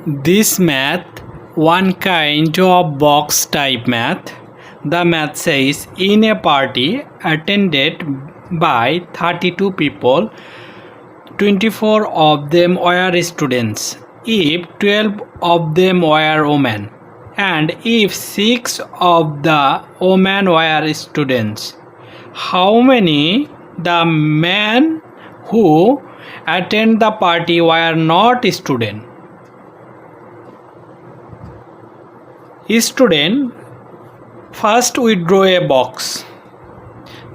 This math, one kind of box type math. The math says in a party attended by 32 people, 24 of them were students. If 12 of them were women, and if 6 of the women were students, how many the men who attend the party were not students? Student, first we draw a box,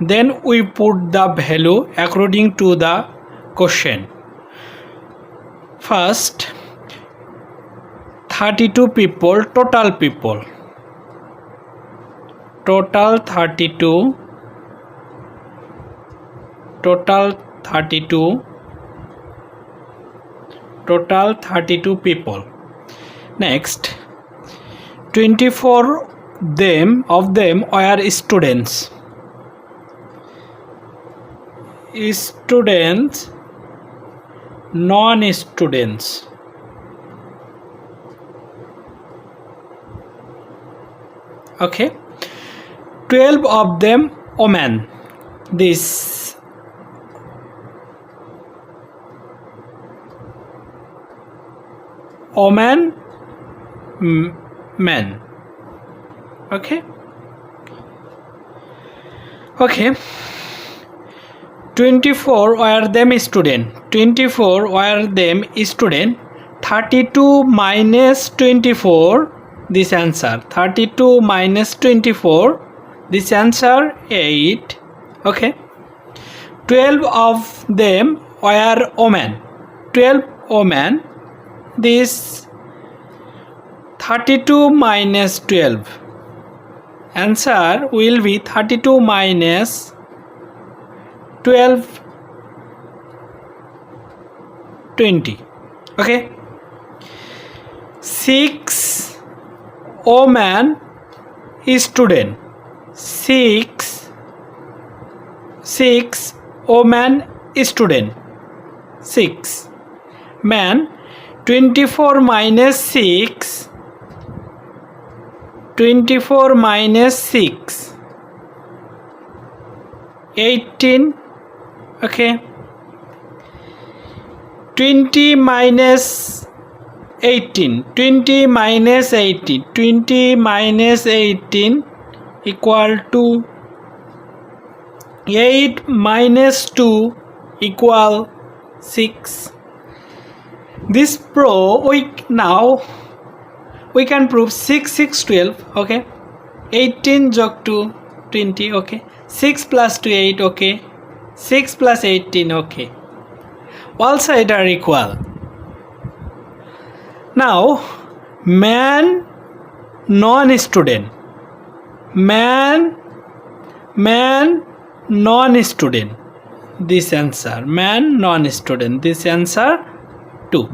then we put the value according to the question. First 32 people, total 32, total 32 people. Next 24 of them were students. Students, non-students. Okay. 12 of them women. This woman, men. Okay. 24 were them student. 24 were them student. 32 minus 24. This answer 32 minus 24. This answer 8. Okay. 12 of them were women. 12 women. This 32 minus 12. Answer will be 32 minus 12, 20. Okay. 6 women student. 6 women student. 6 men. 24 minus 6. 24 minus 6. 18. Okay. 20 minus 18. 20 minus 18. 20 minus 18 equal to 8 minus 2 equal 6. This now we can prove 6 6 12. Okay. 18 jog to 20. Okay. 6 plus 2 8. Okay. 6 plus 18. Okay. All sides are equal. Now man non-student. Man non-student. This answer man non-student. This answer 2.